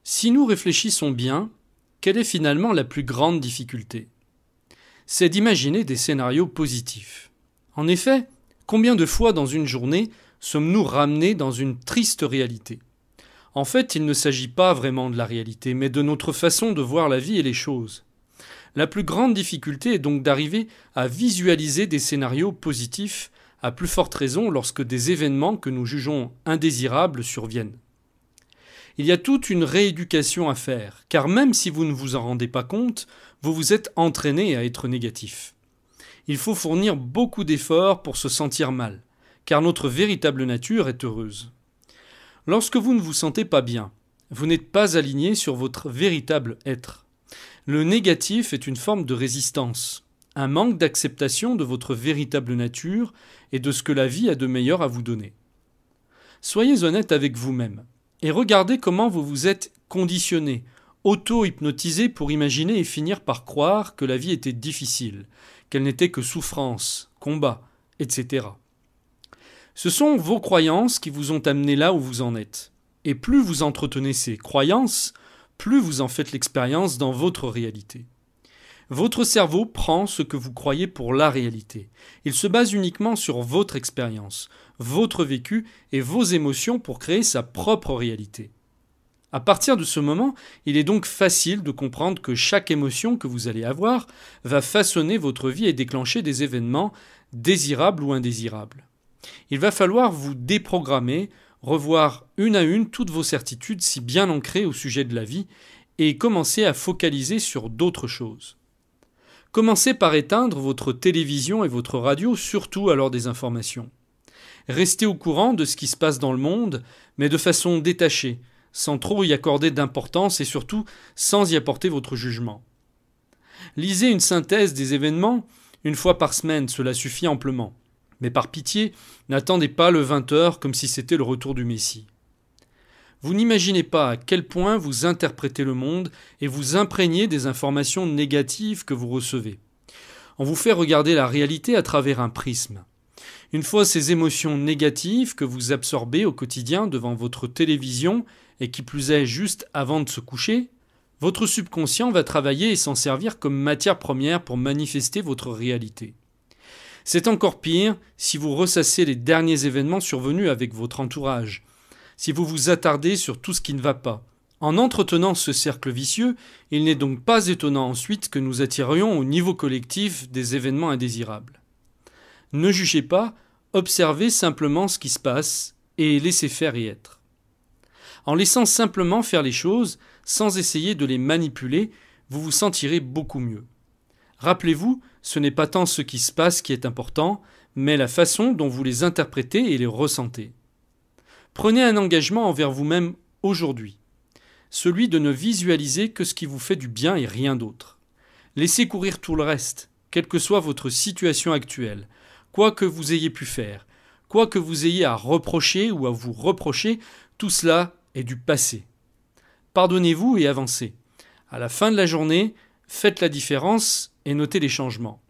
Si nous réfléchissons bien, quelle est finalement la plus grande difficulté? C'est d'imaginer des scénarios positifs. En effet, combien de fois dans une journée sommes-nous ramenés dans une triste réalité? En fait, il ne s'agit pas vraiment de la réalité, mais de notre façon de voir la vie et les choses. La plus grande difficulté est donc d'arriver à visualiser des scénarios positifs, à plus forte raison lorsque des événements que nous jugeons indésirables surviennent. Il y a toute une rééducation à faire, car même si vous ne vous en rendez pas compte, vous vous êtes entraîné à être négatif. Il faut fournir beaucoup d'efforts pour se sentir mal, car notre véritable nature est heureuse. Lorsque vous ne vous sentez pas bien, vous n'êtes pas aligné sur votre véritable être. Le négatif est une forme de résistance, un manque d'acceptation de votre véritable nature et de ce que la vie a de meilleur à vous donner. Soyez honnête avec vous-même et regardez comment vous vous êtes conditionné, auto-hypnotisé pour imaginer et finir par croire que la vie était difficile, qu'elle n'était que souffrance, combat, etc. Ce sont vos croyances qui vous ont amené là où vous en êtes. Et plus vous entretenez ces croyances, plus vous en faites l'expérience dans votre réalité. Votre cerveau prend ce que vous croyez pour la réalité. Il se base uniquement sur votre expérience, votre vécu et vos émotions pour créer sa propre réalité. À partir de ce moment, il est donc facile de comprendre que chaque émotion que vous allez avoir va façonner votre vie et déclencher des événements désirables ou indésirables. Il va falloir vous déprogrammer, revoir une à une toutes vos certitudes si bien ancrées au sujet de la vie et commencer à focaliser sur d'autres choses. Commencez par éteindre votre télévision et votre radio, surtout à l'heure des informations. Restez au courant de ce qui se passe dans le monde, mais de façon détachée, sans trop y accorder d'importance et surtout sans y apporter votre jugement. Lisez une synthèse des événements, une fois par semaine, cela suffit amplement. Mais par pitié, n'attendez pas le 20h comme si c'était le retour du Messie. Vous n'imaginez pas à quel point vous interprétez le monde et vous imprégnez des informations négatives que vous recevez. On vous fait regarder la réalité à travers un prisme. Une fois ces émotions négatives que vous absorbez au quotidien devant votre télévision, et qui plus est juste avant de se coucher, votre subconscient va travailler et s'en servir comme matière première pour manifester votre réalité. C'est encore pire si vous ressassez les derniers événements survenus avec votre entourage, si vous vous attardez sur tout ce qui ne va pas. En entretenant ce cercle vicieux, il n'est donc pas étonnant ensuite que nous attirions au niveau collectif des événements indésirables. Ne jugez pas, observez simplement ce qui se passe et laissez faire y être. En laissant simplement faire les choses, sans essayer de les manipuler, vous vous sentirez beaucoup mieux. Rappelez-vous, ce n'est pas tant ce qui se passe qui est important, mais la façon dont vous les interprétez et les ressentez. Prenez un engagement envers vous-même aujourd'hui, celui de ne visualiser que ce qui vous fait du bien et rien d'autre. Laissez courir tout le reste, quelle que soit votre situation actuelle, quoi que vous ayez pu faire, quoi que vous ayez à reprocher ou à vous reprocher, tout cela est du passé. Pardonnez-vous et avancez. À la fin de la journée, faites la différence et notez les changements.